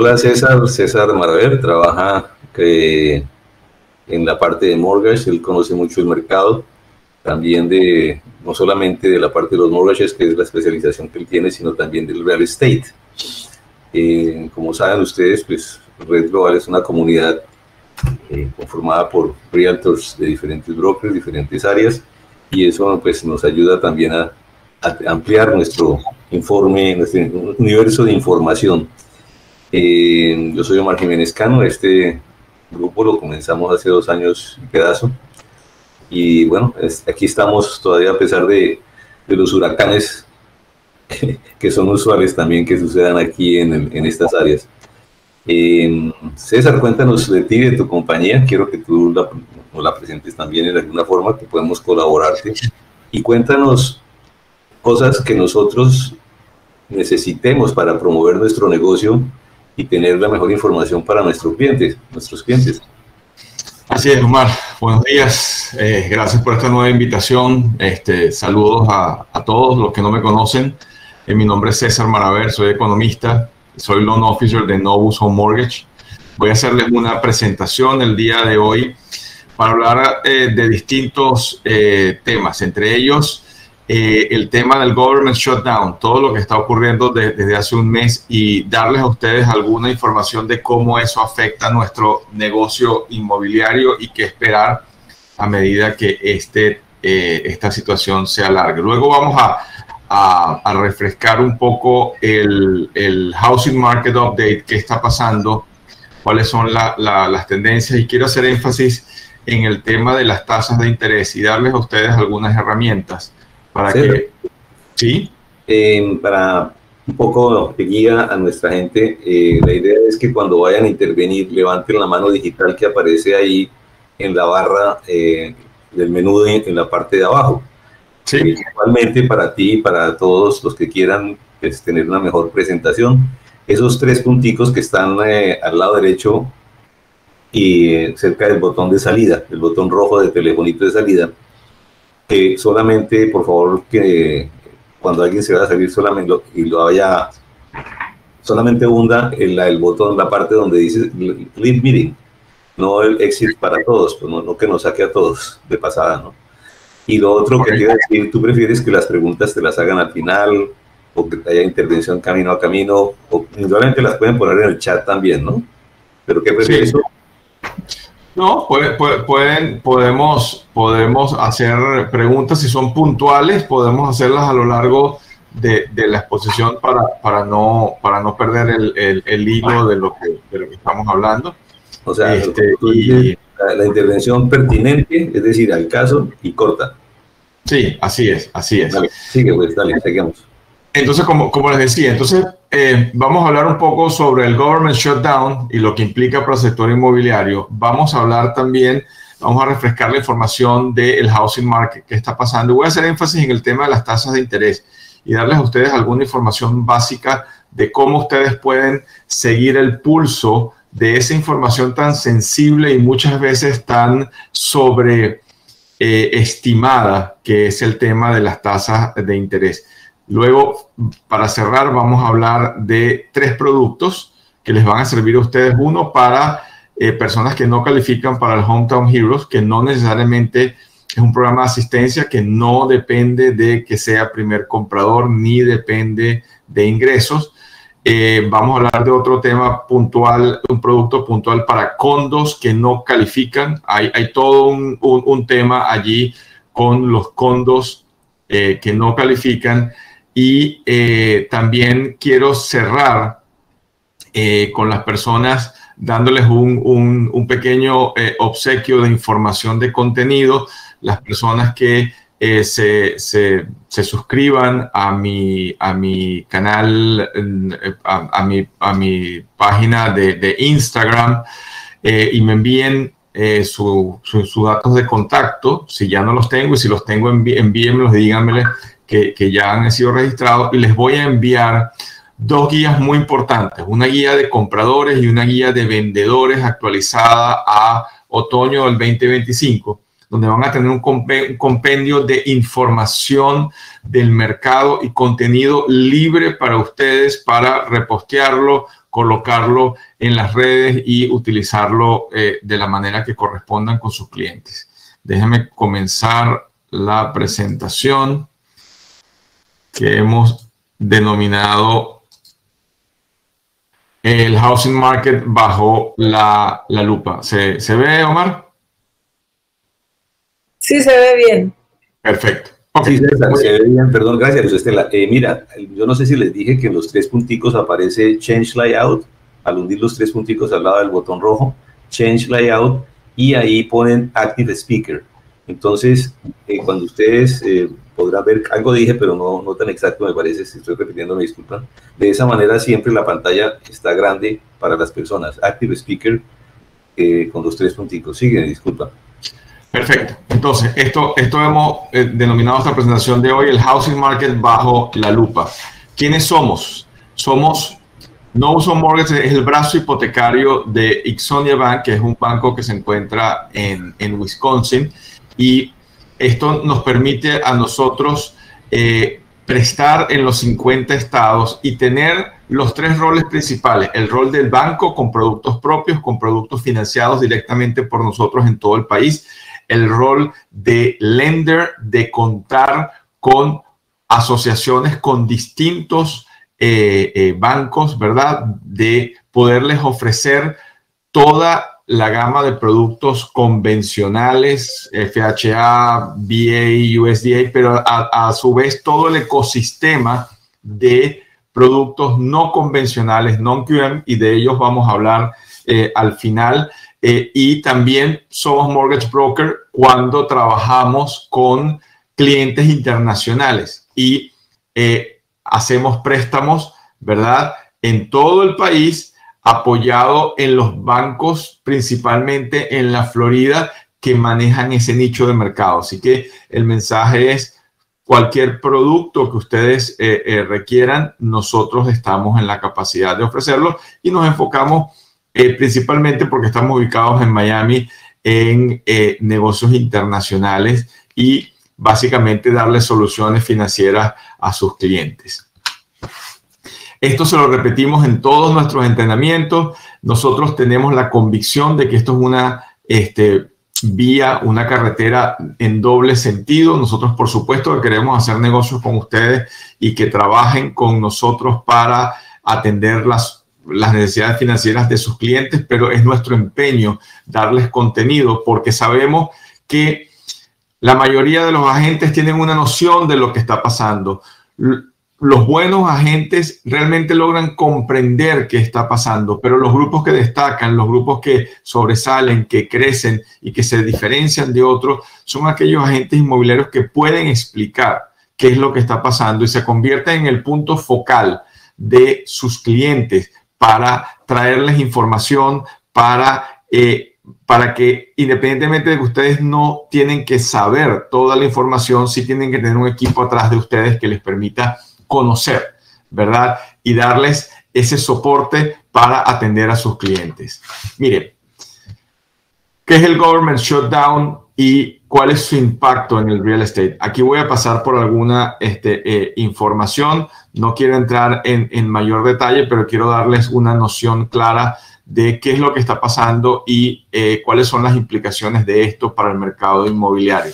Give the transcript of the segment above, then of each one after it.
Hola César, César Maraver, trabaja en la parte de mortgage, él conoce mucho el mercado, también no solamente de la parte de los mortgages, que es la especialización que él tiene, sino también del real estate. Como saben ustedes, pues Red Global es una comunidad conformada por realtors de diferentes brokers, diferentes áreas, y eso pues nos ayuda también a ampliar nuestro informe, nuestro universo de información. Yo soy Omar Jiménez Cano. Este grupo lo comenzamos hace 2 años y pedazo, y bueno, aquí estamos todavía a pesar de los huracanes que son usuales también que sucedan aquí en estas áreas. César, cuéntanos de ti, de tu compañía. Quiero que tú nos la presentes también en alguna forma, que podemos colaborarte, y cuéntanos cosas que nosotros necesitemos para promover nuestro negocio y tener la mejor información para nuestros clientes. Así es, Omar. Buenos días. Gracias por esta nueva invitación. Saludos a todos los que no me conocen. Mi nombre es César Maraver, soy economista, soy Loan Officer de Novus Home Mortgage. Voy a hacerles una presentación el día de hoy para hablar de distintos temas, entre ellos el tema del government shutdown, todo lo que está ocurriendo desde hace un mes, y darles a ustedes alguna información de cómo eso afecta a nuestro negocio inmobiliario y qué esperar a medida que esta situación se alargue. Luego vamos a refrescar un poco el Housing Market Update, qué está pasando, cuáles son las tendencias, y quiero hacer énfasis en el tema de las tasas de interés y darles a ustedes algunas herramientas para que... ¿Sí? Para un poco de guía a nuestra gente, la idea es que cuando vayan a intervenir, levanten la mano digital que aparece ahí en la barra del menú en la parte de abajo. Sí. Igualmente para ti y para todos los que quieran tener una mejor presentación, esos 3 punticos que están al lado derecho y cerca del botón de salida, el botón rojo de telefonito de salida, que solamente, por favor, que cuando alguien se va a salir solamente solamente hunda el botón, la parte donde dice Leave Meeting, no el exit para todos, pues no que nos saque a todos de pasada, ¿no? Y lo otro que quiero decir, ¿tú prefieres que las preguntas te las hagan al final, o que haya intervención camino a camino, o individualmente las pueden poner en el chat también, ¿no? ¿Pero qué prefieres? Sí. No, podemos hacer preguntas si son puntuales, podemos hacerlas a lo largo de la exposición para no perder el hilo de lo que estamos hablando. O sea, la intervención pertinente, es decir, al caso, y corta. Sí, así es. Dale, sigue, pues, dale, seguimos. Entonces, como les decía, vamos a hablar un poco sobre el government shutdown y lo que implica para el sector inmobiliario. Vamos a hablar también, vamos a refrescar la información del housing market, qué está pasando. Voy a hacer énfasis en el tema de las tasas de interés y darles a ustedes alguna información básica de cómo ustedes pueden seguir el pulso de esa información tan sensible y muchas veces tan sobreestimada, que es el tema de las tasas de interés. Luego, para cerrar, vamos a hablar de 3 productos que les van a servir a ustedes. Uno para personas que no califican para el Hometown Heroes, que no necesariamente es un programa de asistencia, que no depende de que sea primer comprador ni depende de ingresos. Vamos a hablar de otro tema puntual, un producto puntual para condos que no califican. Hay todo un tema allí con los condos que no califican. Y también quiero cerrar con las personas dándoles un pequeño obsequio de información de contenido. Las personas que se suscriban a mi canal, a mi página de Instagram, y me envíen sus datos de contacto, si ya no los tengo, y si los tengo, envíenmelos, díganmele que ya han sido registrados, y les voy a enviar 2 guías muy importantes, una guía de compradores y una guía de vendedores actualizada a otoño del 2025, donde van a tener un compendio de información del mercado y contenido libre para ustedes para repostearlo, colocarlo en las redes y utilizarlo de la manera que correspondan con sus clientes. Déjenme comenzar la presentación que hemos denominado el housing market bajo la lupa. ¿Se ve, Omar? Sí, se ve bien. Perfecto. Okay. Sí, se ve bien. Perdón, gracias, Luz Estela. Mira, yo no sé si les dije que en los 3 punticos aparece Change Layout. Al hundir los 3 punticos al lado del botón rojo, Change Layout, y ahí ponen Active Speaker. Entonces, cuando ustedes podrán ver, algo dije, pero no tan exacto me parece, si estoy repitiendo me disculpan. De esa manera siempre la pantalla está grande para las personas. Active Speaker con los 3 punticos. Sigue, disculpa. Perfecto. Entonces, esto hemos denominado esta presentación de hoy el housing market bajo la lupa. ¿Quiénes somos? Somos No Uso Mortgage, es el brazo hipotecario de Ixonia Bank, que es un banco que se encuentra en Wisconsin, y esto nos permite a nosotros prestar en los 50 estados y tener los 3 roles principales: el rol del banco con productos propios, con productos financiados directamente por nosotros en todo el país; el rol de lender, de contar con asociaciones con distintos bancos, ¿verdad? De poderles ofrecer toda la gama de productos convencionales, FHA, VA, USDA, pero a su vez todo el ecosistema de productos no convencionales, non-QM, y de ellos vamos a hablar al final. Y también somos mortgage broker cuando trabajamos con clientes internacionales y hacemos préstamos, ¿verdad?, en todo el país, apoyado en los bancos, principalmente en la Florida, que manejan ese nicho de mercado. Así que el mensaje es: cualquier producto que ustedes requieran, nosotros estamos en la capacidad de ofrecerlo, y nos enfocamos principalmente porque estamos ubicados en Miami en negocios internacionales y básicamente darle soluciones financieras a sus clientes. Esto se lo repetimos en todos nuestros entrenamientos. Nosotros tenemos la convicción de que esto es una vía, una carretera en doble sentido. Nosotros, por supuesto, que queremos hacer negocios con ustedes y que trabajen con nosotros para atender las necesidades financieras de sus clientes, pero es nuestro empeño darles contenido porque sabemos que la mayoría de los agentes tienen una noción de lo que está pasando. Los buenos agentes realmente logran comprender qué está pasando, pero los grupos que destacan, los grupos que sobresalen, que crecen y que se diferencian de otros, son aquellos agentes inmobiliarios que pueden explicar qué es lo que está pasando y se convierten en el punto focal de sus clientes para traerles información, para que independientemente de que ustedes no tienen que saber toda la información, sí tienen que tener un equipo atrás de ustedes que les permita conocer, ¿verdad? Y darles ese soporte para atender a sus clientes. Miren, ¿qué es el government shutdown y cuál es su impacto en el real estate? Aquí voy a pasar por alguna información. No quiero entrar en mayor detalle, pero quiero darles una noción clara de qué es lo que está pasando y cuáles son las implicaciones de esto para el mercado inmobiliario.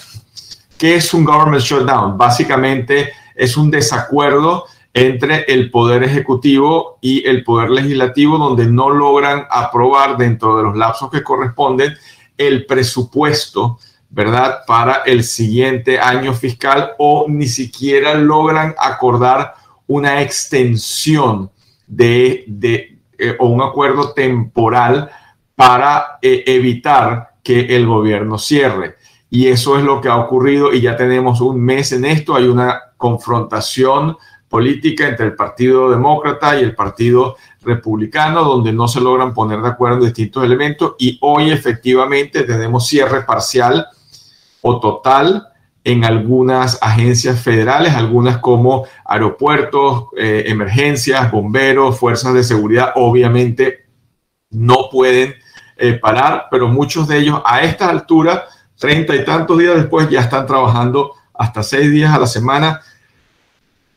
¿Qué es un government shutdown? Básicamente es un desacuerdo entre el poder ejecutivo y el poder legislativo, donde no logran aprobar dentro de los lapsos que corresponden el presupuesto, ¿verdad?, para el siguiente año fiscal, o ni siquiera logran acordar una extensión o un acuerdo temporal para evitar que el gobierno cierre. Y eso es lo que ha ocurrido y ya tenemos un mes en esto. Hay una confrontación política entre el Partido Demócrata y el Partido Republicano, donde no se logran poner de acuerdo en distintos elementos, y hoy efectivamente tenemos cierre parcial o total en algunas agencias federales, algunas como aeropuertos, emergencias, bomberos, fuerzas de seguridad, obviamente no pueden parar, pero muchos de ellos a esta altura, 30 y tantos días después, ya están trabajando hasta 6 días a la semana,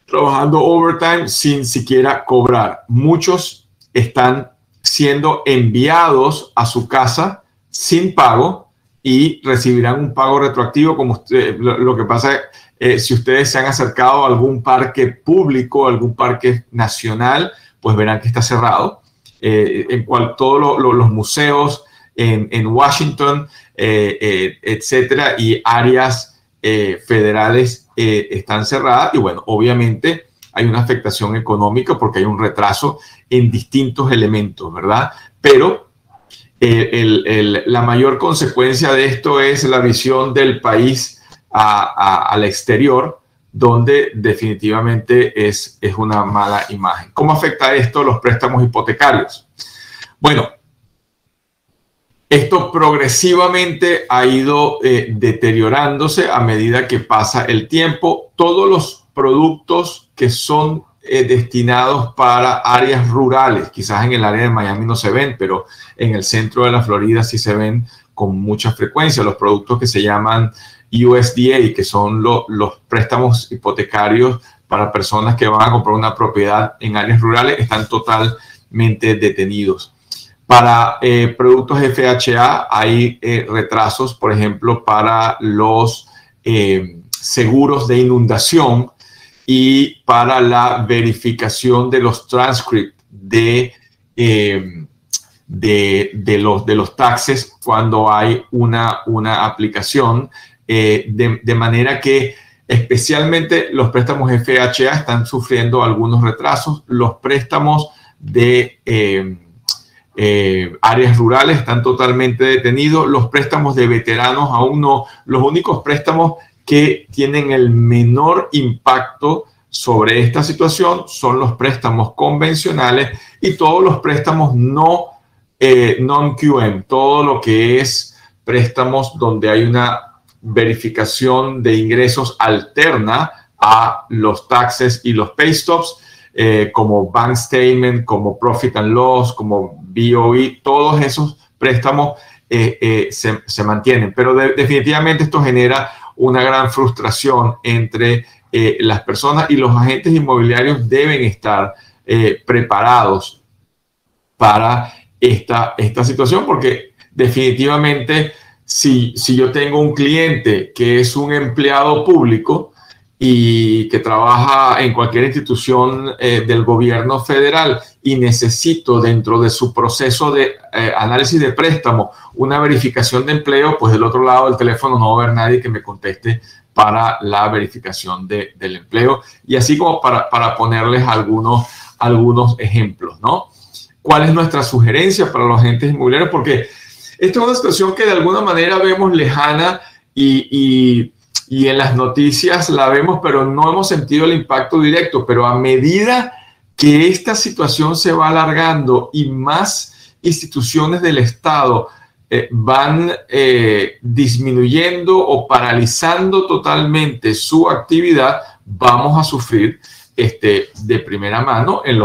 trabajando overtime sin siquiera cobrar. Muchos están siendo enviados a su casa sin pago y recibirán un pago retroactivo. Como usted, lo que pasa es, si ustedes se han acercado a algún parque público, algún parque nacional, pues verán que está cerrado. En cual todos los museos en Washington, etcétera, y áreas federales están cerradas. Y bueno, obviamente hay una afectación económica porque hay un retraso en distintos elementos, ¿verdad? Pero la mayor consecuencia de esto es la visión del país al exterior, donde definitivamente es una mala imagen. ¿Cómo afecta esto a los préstamos hipotecarios? Bueno, esto progresivamente ha ido deteriorándose a medida que pasa el tiempo. Todos los productos que son destinados para áreas rurales, quizás en el área de Miami no se ven, pero en el centro de la Florida sí se ven con mucha frecuencia. Los productos que se llaman USDA, que son los préstamos hipotecarios para personas que van a comprar una propiedad en áreas rurales, están totalmente detenidos. Para productos FHA hay retrasos, por ejemplo, para los seguros de inundación y para la verificación de los transcripts de los taxes cuando hay una aplicación, de manera que especialmente los préstamos FHA están sufriendo algunos retrasos. Los préstamos de áreas rurales están totalmente detenidos. Los préstamos de veteranos aún no. Los únicos préstamos que tienen el menor impacto sobre esta situación son los préstamos convencionales y todos los préstamos non-QM, todo lo que es préstamos donde hay una verificación de ingresos alterna a los taxes y los pay stubs, como bank statement, como profit and loss, como BOE. Todos esos préstamos se mantienen, pero definitivamente esto genera una gran frustración entre las personas, y los agentes inmobiliarios deben estar preparados para esta situación, porque definitivamente si yo tengo un cliente que es un empleado público y que trabaja en cualquier institución del gobierno federal y necesito dentro de su proceso de análisis de préstamo una verificación de empleo, pues del otro lado del teléfono no va a haber nadie que me conteste para la verificación del empleo. Y así como para ponerles algunos ejemplos, ¿no? ¿Cuál es nuestra sugerencia para los agentes inmobiliarios? Porque esta es una situación que de alguna manera vemos lejana y en las noticias la vemos, pero no hemos sentido el impacto directo. Pero a medida que esta situación se va alargando y más instituciones del Estado van disminuyendo o paralizando totalmente su actividad, vamos a sufrir de primera mano en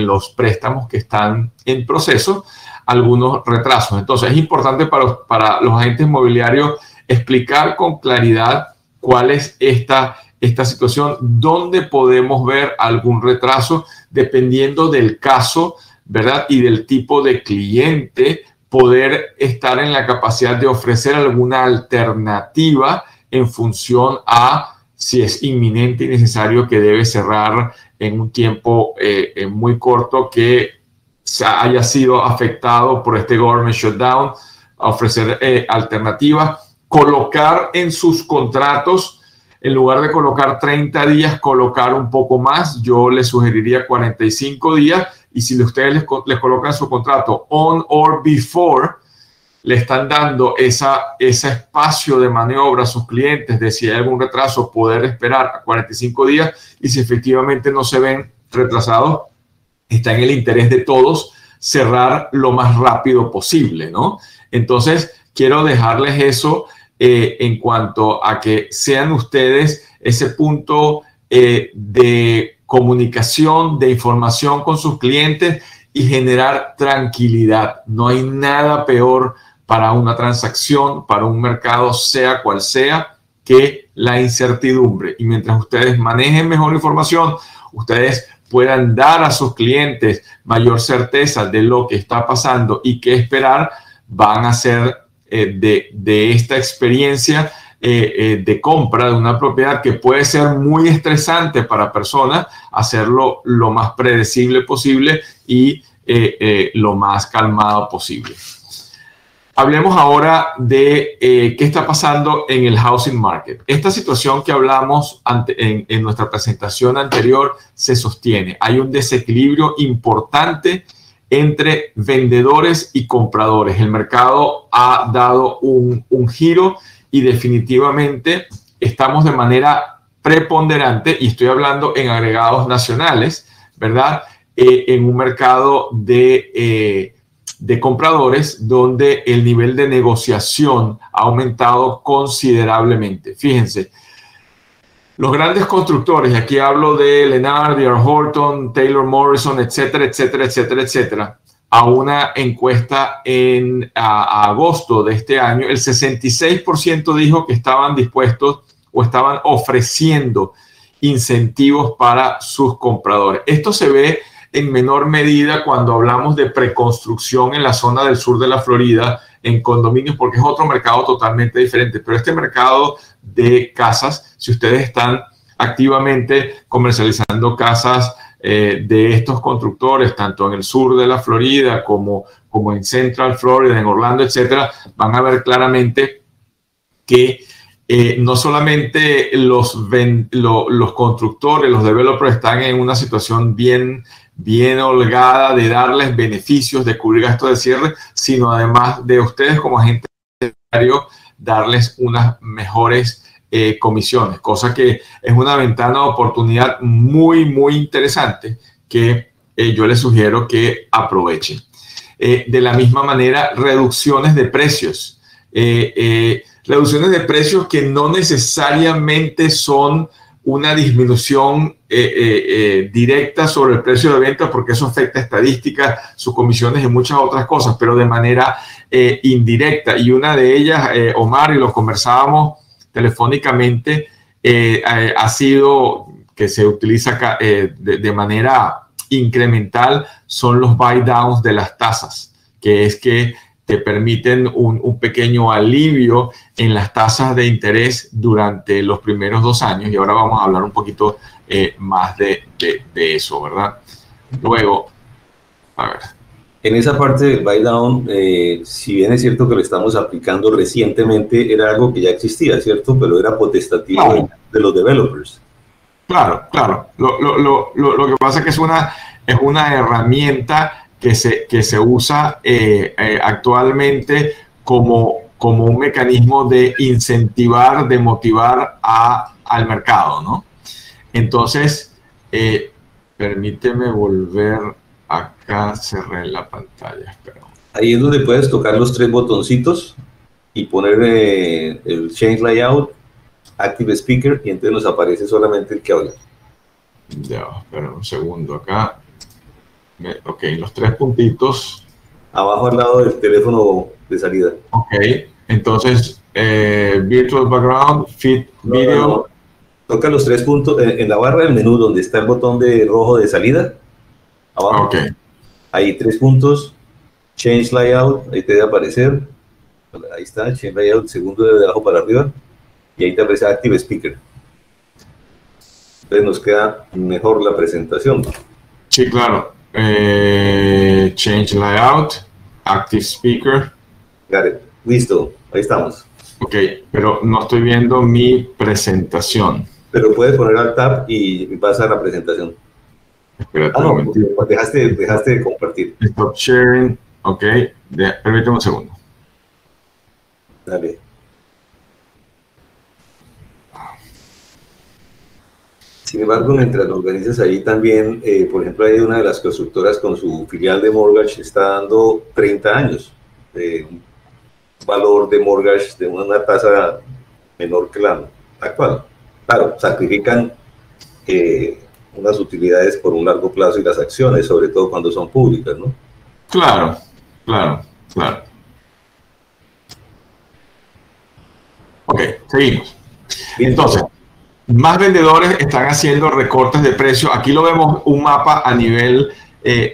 los préstamos que están en proceso algunos retrasos. Entonces es importante para los agentes inmobiliarios explicar con claridad cuál es esta situación, dónde podemos ver algún retraso, dependiendo del caso, ¿verdad? Y del tipo de cliente, poder estar en la capacidad de ofrecer alguna alternativa en función a si es inminente y necesario que debe cerrar en un tiempo muy corto que haya sido afectado por este government shutdown, a ofrecer alternativas, colocar en sus contratos, en lugar de colocar 30 días, colocar un poco más. Yo les sugeriría 45 días, y si ustedes les colocan su contrato on or before, le están dando ese espacio de maniobra a sus clientes de si hay algún retraso, poder esperar a 45 días, y si efectivamente no se ven retrasados, está en el interés de todos cerrar lo más rápido posible, ¿no? Entonces, quiero dejarles eso en cuanto a que sean ustedes ese punto de comunicación, de información con sus clientes y generar tranquilidad. No hay nada peor para una transacción, para un mercado, sea cual sea, que la incertidumbre. Y mientras ustedes manejen mejor información, ustedes puedan dar a sus clientes mayor certeza de lo que está pasando y qué esperar, van a hacer de esta experiencia de compra de una propiedad, que puede ser muy estresante para personas, hacerlo lo más predecible posible y lo más calmado posible. Hablemos ahora de qué está pasando en el housing market. Esta situación que hablamos en nuestra presentación anterior se sostiene. Hay un desequilibrio importante entre vendedores y compradores. El mercado ha dado un giro y definitivamente estamos de manera preponderante, y estoy hablando en agregados nacionales, ¿verdad? En un mercado de compradores donde el nivel de negociación ha aumentado considerablemente. Fíjense, los grandes constructores, y aquí hablo de Lennar, D.R. Horton, Taylor Morrison, etcétera, etcétera, etcétera, etcétera, a una encuesta a agosto de este año, el 66% dijo que estaban dispuestos o estaban ofreciendo incentivos para sus compradores. Esto se ve en menor medida cuando hablamos de preconstrucción en la zona del sur de la Florida, en condominios, porque es otro mercado totalmente diferente. Pero este mercado de casas, si ustedes están activamente comercializando casas de estos constructores, tanto en el sur de la Florida como en Central Florida, en Orlando, etcétera, van a ver claramente que no solamente los constructores, los developers están en una situación bien holgada de darles beneficios, de cubrir gastos de cierre, sino además de ustedes como agentes darles unas mejores comisiones, cosa que es una ventana de oportunidad muy, muy interesante que yo les sugiero que aprovechen. De la misma manera, reducciones de precios. Reducciones de precios que no necesariamente son una disminución directa sobre el precio de venta, porque eso afecta estadísticas, sus comisiones y muchas otras cosas, pero de manera indirecta. Y una de ellas, Omar, y lo conversábamos telefónicamente, ha sido que se utiliza de manera incremental, son los buy downs de las tasas, que es que te permiten un pequeño alivio en las tasas de interés durante los primeros 2 años. Y ahora vamos a hablar un poquito más de eso, ¿verdad? Luego, a ver. En esa parte del buy down, si bien es cierto que lo estamos aplicando recientemente, era algo que ya existía, ¿cierto? Pero era potestativo claro, de los developers. Claro, claro. Lo que pasa es que es una herramienta que se usa actualmente como un mecanismo de incentivar, de motivar al mercado, ¿no? Entonces, permíteme volver acá, cerré la pantalla, espera. Ahí es donde puedes tocar los 3 botoncitos y poner el Change Layout, Active Speaker, y entonces nos aparece solamente el que habla. Ya, espera un segundo acá. Ok, los 3 puntitos. Abajo al lado del teléfono de salida. Ok, entonces, Virtual Background, Fit Video. No. Toca los 3 puntos en la barra del menú donde está el botón de rojo de salida. Abajo. Ok. Hay 3 puntos. Change Layout, ahí te debe aparecer. Ahí está, Change Layout, el segundo de abajo para arriba. Y ahí te aparece Active Speaker. Entonces nos queda mejor la presentación. Sí, claro. Change Layout, Active Speaker. Got it. Listo, ahí estamos. Ok, pero no estoy viendo mi presentación. Pero puedes poner al tab y vas a la presentación. Espérate no, un momentito. Dejaste de compartir. Stop sharing. Ok, permíteme un segundo. Dale. Sin embargo, mientras lo organizas ahí también, por ejemplo, hay una de las constructoras con su filial de mortgage está dando 30 años de un valor de mortgage de una tasa menor que la actual. Claro, sacrifican unas utilidades por un largo plazo y las acciones, sobre todo cuando son públicas, ¿no? Claro, claro, claro. Ok, seguimos. Entonces, más vendedores están haciendo recortes de precio. Aquí lo vemos un mapa a nivel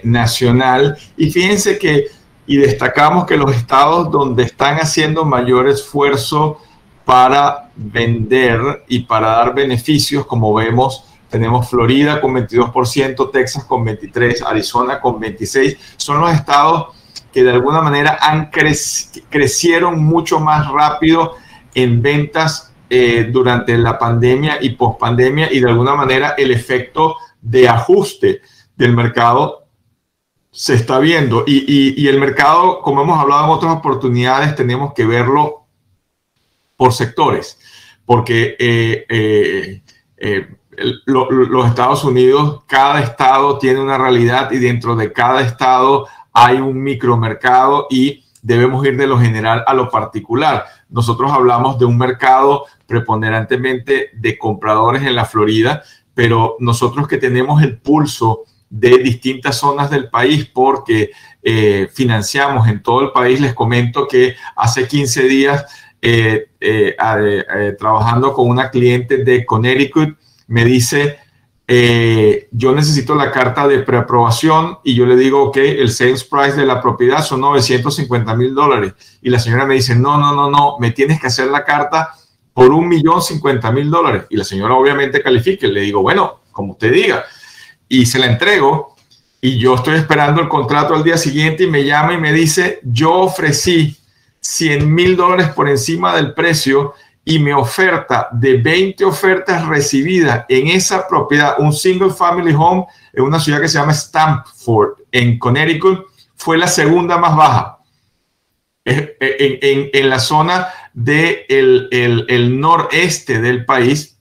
nacional y fíjense que, y destacamos que los estados donde están haciendo mayor esfuerzo para vender y para dar beneficios, como vemos, tenemos Florida con 22%, Texas con 23%, Arizona con 26%, son los estados que de alguna manera crecieron mucho más rápido en ventas durante la pandemia y pospandemia, y de alguna manera el efecto de ajuste del mercado se está viendo. Y el mercado, como hemos hablado en otras oportunidades, tenemos que verlo por sectores, porque los Estados Unidos, cada estado tiene una realidad y dentro de cada estado hay un micromercado y debemos ir de lo general a lo particular. Nosotros hablamos de un mercado preponderantemente de compradores en la Florida, pero nosotros que tenemos el pulso de distintas zonas del país porque financiamos en todo el país, les comento que hace 15 días trabajando con una cliente de Connecticut, me dice, yo necesito la carta de preaprobación y yo le digo, ok, el sales price de la propiedad son $950,000 y la señora me dice, no, me tienes que hacer la carta por $1,050,000 y la señora obviamente califica. Le digo, bueno, como usted diga, y se la entrego y yo estoy esperando el contrato al día siguiente y me llama y me dice, yo ofrecí $100,000 por encima del precio y mi oferta de 20 ofertas recibidas en esa propiedad, un single family home en una ciudad que se llama Stamford, en Connecticut, fue la segunda más baja. En la zona del noreste del país,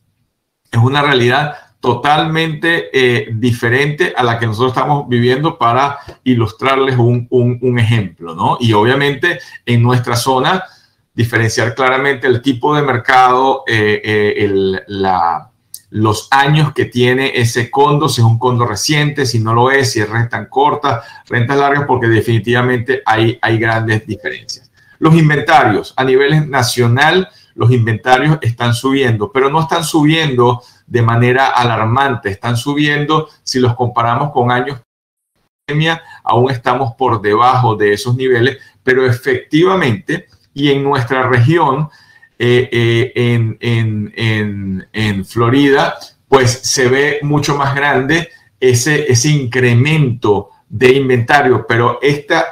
es una realidad totalmente diferente a la que nosotros estamos viviendo para ilustrarles un ejemplo, ¿no? Y obviamente en nuestra zona, diferenciar claramente el tipo de mercado, los años que tiene ese condo, si es un condo reciente, si no lo es, si es rentas cortas, rentas largas, porque definitivamente hay grandes diferencias. Los inventarios a nivel nacional, los inventarios están subiendo, pero no están subiendo de manera alarmante, están subiendo si los comparamos con años de pandemia, aún estamos por debajo de esos niveles, pero efectivamente, y en nuestra región, en Florida, pues se ve mucho más grande ese incremento de inventario, pero esta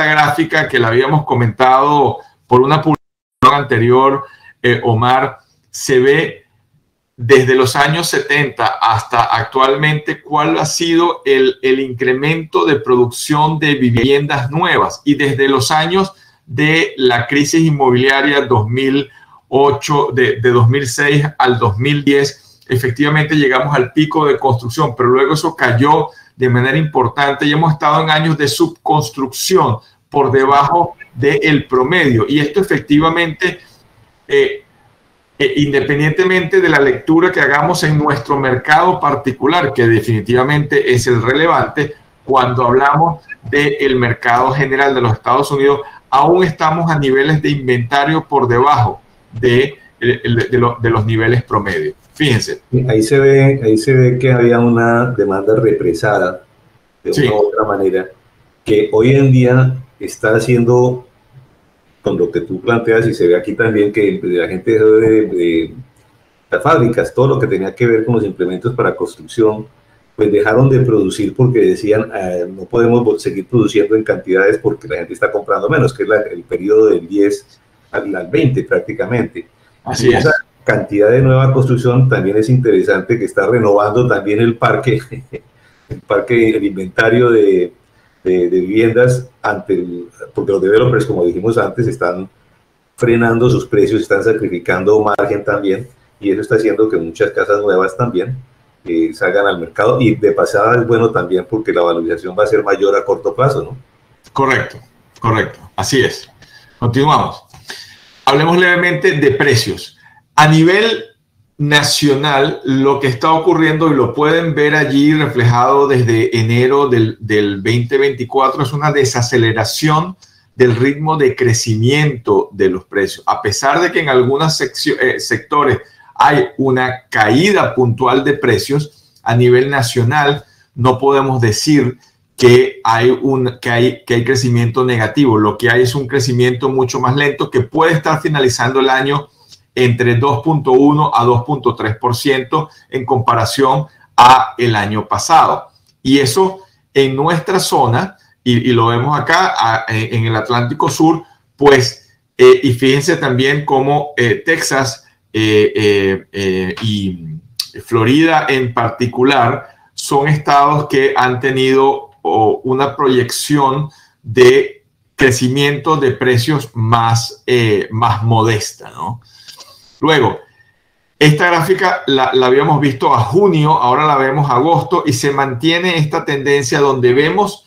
gráfica que la habíamos comentado por una publicación anterior, Omar, se ve desde los años 70 hasta actualmente cuál ha sido el incremento de producción de viviendas nuevas, y desde los años de la crisis inmobiliaria 2008, de 2006 al 2010, efectivamente llegamos al pico de construcción, pero luego eso cayó de manera importante y hemos estado en años de subconstrucción por debajo del promedio. Y esto efectivamente, independientemente de la lectura que hagamos en nuestro mercado particular, que definitivamente es el relevante, cuando hablamos del mercado general de los Estados Unidos, aún estamos a niveles de inventario por debajo de los niveles promedio. Fíjense. Ahí se ve que había una demanda represada de una u otra manera, que hoy en día está haciendo, con lo que tú planteas, y se ve aquí también que la gente dejó de las fábricas, todo lo que tenía que ver con los implementos para construcción, pues dejaron de producir porque decían, no podemos seguir produciendo en cantidades porque la gente está comprando menos, que es el periodo del 10 al 20 prácticamente. Así es. Esa cantidad de nueva construcción también es interesante, que está renovando también el parque, el inventario de viviendas, porque los developers, como dijimos antes, están frenando sus precios, están sacrificando margen también, y eso está haciendo que muchas casas nuevas también salgan al mercado, y de pasada es bueno también porque la valorización va a ser mayor a corto plazo, ¿no? Correcto, así es. Continuamos. Hablemos levemente de precios. A nivel nacional, lo que está ocurriendo, y lo pueden ver allí reflejado desde enero del 2024, es una desaceleración del ritmo de crecimiento de los precios. A pesar de que en algunos sectores hay una caída puntual de precios a nivel nacional. No podemos decir que hay crecimiento negativo. Lo que hay es un crecimiento mucho más lento que puede estar finalizando el año entre 2.1 a 2.3% en comparación a el año pasado. Y eso en nuestra zona, y lo vemos acá en el Atlántico Sur, pues, y fíjense también cómo Texas y Florida en particular son estados que han tenido una proyección de crecimiento de precios más modesta, ¿no? Luego, esta gráfica la habíamos visto a junio, ahora la vemos a agosto, y se mantiene esta tendencia donde vemos,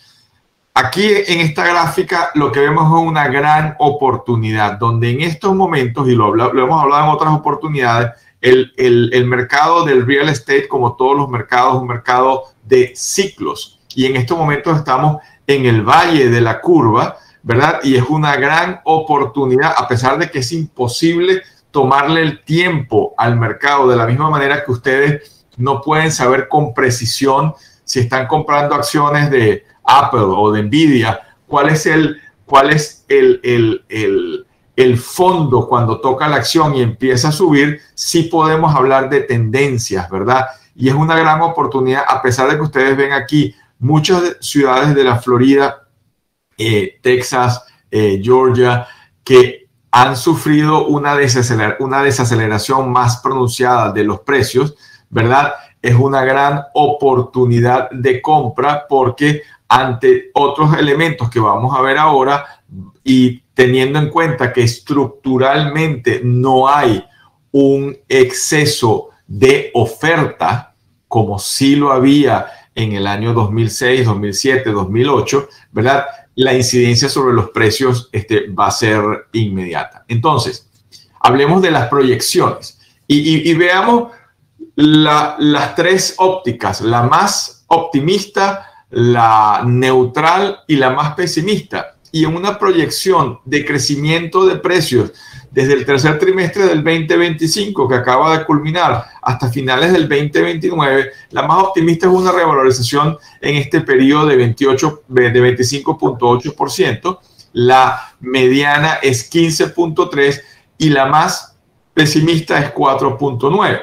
aquí en esta gráfica lo que vemos es una gran oportunidad, donde en estos momentos, y lo hemos hablado en otras oportunidades, el mercado del real estate, como todos los mercados, es un mercado de ciclos. Y en estos momentos estamos en el valle de la curva, ¿verdad? Y es una gran oportunidad, a pesar de que es imposible tomarle el tiempo al mercado, de la misma manera que ustedes no pueden saber con precisión si están comprando acciones de Apple o de Nvidia, cuál es el fondo cuando toca la acción y empieza a subir. Sí podemos hablar de tendencias, ¿verdad? Y es una gran oportunidad, a pesar de que ustedes ven aquí muchas ciudades de la Florida, Texas, Georgia, que han sufrido una desaceleración más pronunciada de los precios, ¿verdad? Es una gran oportunidad de compra porque ante otros elementos que vamos a ver ahora y teniendo en cuenta que estructuralmente no hay un exceso de oferta como sí lo había en el año 2006, 2007, 2008, ¿verdad? La incidencia sobre los precios va a ser inmediata. Entonces, hablemos de las proyecciones y veamos las tres ópticas, la más optimista, la neutral y la más pesimista. Y en una proyección de crecimiento de precios desde el tercer trimestre del 2025, que acaba de culminar, hasta finales del 2029, la más optimista es una revalorización en este periodo de 25.8%, la mediana es 15.3% y la más pesimista es 4.9%.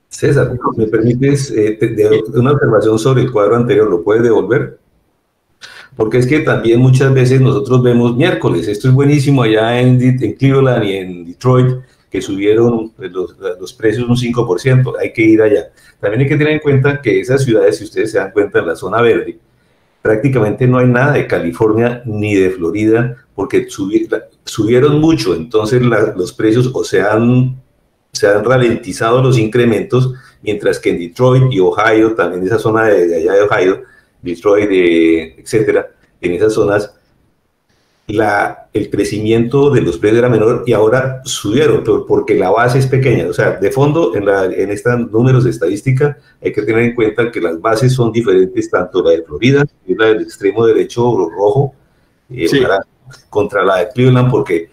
César, ¿me permites una observación sobre el cuadro anterior? ¿Lo puedes devolver? Porque es que también muchas veces nosotros vemos miércoles, esto es buenísimo allá en Cleveland y en Detroit, que subieron los precios un 5%, hay que ir allá. También hay que tener en cuenta que esas ciudades, si ustedes se dan cuenta, en la zona verde, prácticamente no hay nada de California ni de Florida, porque subieron mucho, entonces los precios se han ralentizado los incrementos, mientras que en Detroit y Ohio, también esa zona de allá de Ohio, Detroit, etcétera, en esas zonas, el crecimiento de los precios era menor y ahora subieron, porque la base es pequeña. O sea, de fondo, en estos números de estadística, hay que tener en cuenta que las bases son diferentes, tanto la de Florida, que es la del extremo derecho rojo, sí, contra la de Cleveland, porque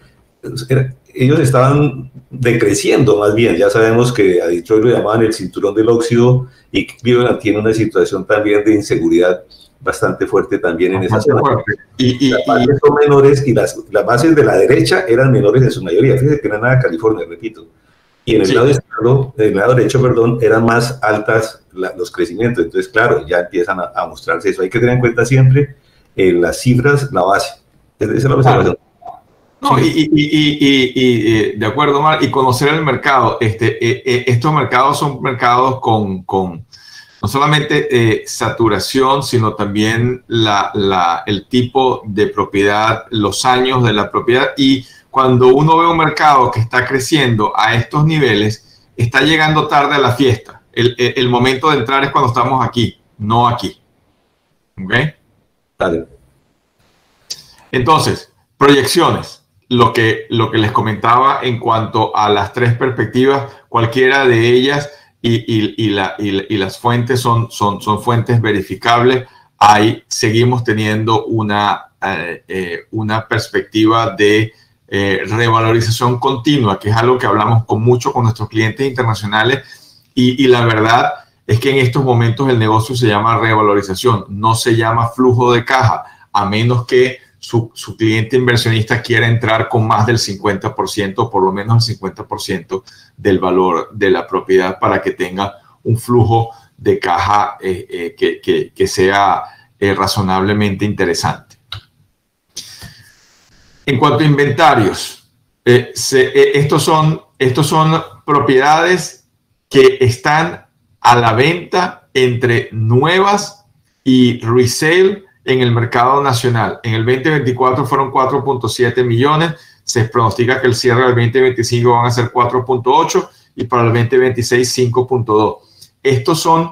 ellos estaban decreciendo más bien. Ya sabemos que a Detroit lo llamaban el cinturón del óxido y Cleveland tiene una situación también de inseguridad bastante fuerte también en esa zona. Las bases son menores y las bases de la derecha eran menores en su mayoría. Fíjense que no era nada California, repito. Y en el lado izquierdo, en el lado derecho, perdón, eran más altas los crecimientos. Entonces, claro, ya empiezan a mostrarse eso. Hay que tener en cuenta siempre las cifras, la base. Esa es la observación. No, y de acuerdo, Omar, y conocer el mercado. Estos mercados son mercados con no solamente saturación, sino también el tipo de propiedad, los años de la propiedad. Y cuando uno ve un mercado que está creciendo a estos niveles, está llegando tarde a la fiesta. El momento de entrar es cuando estamos aquí, no aquí. ¿Ok? Dale. Entonces, proyecciones. Lo que les comentaba en cuanto a las tres perspectivas, cualquiera de ellas y las fuentes son fuentes verificables. Seguimos teniendo una perspectiva de revalorización continua, que es algo que hablamos mucho con nuestros clientes internacionales, y la verdad es que en estos momentos el negocio se llama revalorización, no se llama flujo de caja, a menos que su cliente inversionista quiera entrar con más del 50%, por lo menos el 50% del valor de la propiedad, para que tenga un flujo de caja que sea razonablemente interesante. En cuanto a inventarios, estos son propiedades que están a la venta entre nuevas y resale en el mercado nacional. En el 2024 fueron 4.7 millones. Se pronostica que el cierre del 2025 van a ser 4.8 y para el 2026 5.2. Estos son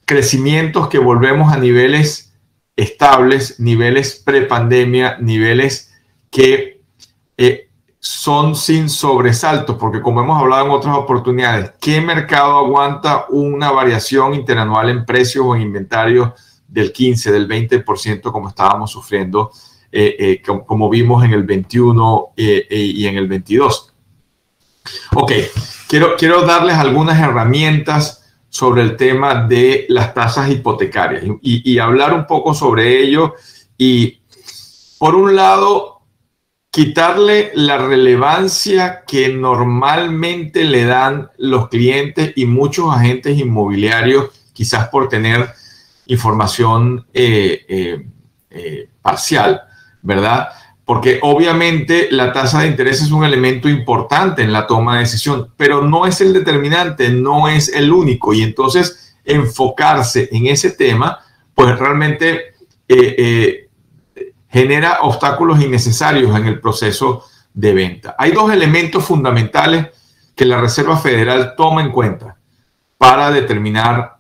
crecimientos que volvemos a niveles estables, niveles prepandemia, niveles que son sin sobresaltos, porque como hemos hablado en otras oportunidades, ¿qué mercado aguanta una variación interanual en precios o en inventarios del 15, del 20%, como estábamos sufriendo, como vimos en el 21 y en el 22? Ok, quiero darles algunas herramientas sobre el tema de las tasas hipotecarias y hablar un poco sobre ello. Y por un lado, quitarle la relevancia que normalmente le dan los clientes y muchos agentes inmobiliarios, quizás por tener información parcial, ¿verdad? Porque obviamente la tasa de interés es un elemento importante en la toma de decisión, pero no es el determinante, no es el único. Y entonces enfocarse en ese tema, pues realmente genera obstáculos innecesarios en el proceso de venta. Hay dos elementos fundamentales que la Reserva Federal toma en cuenta para determinar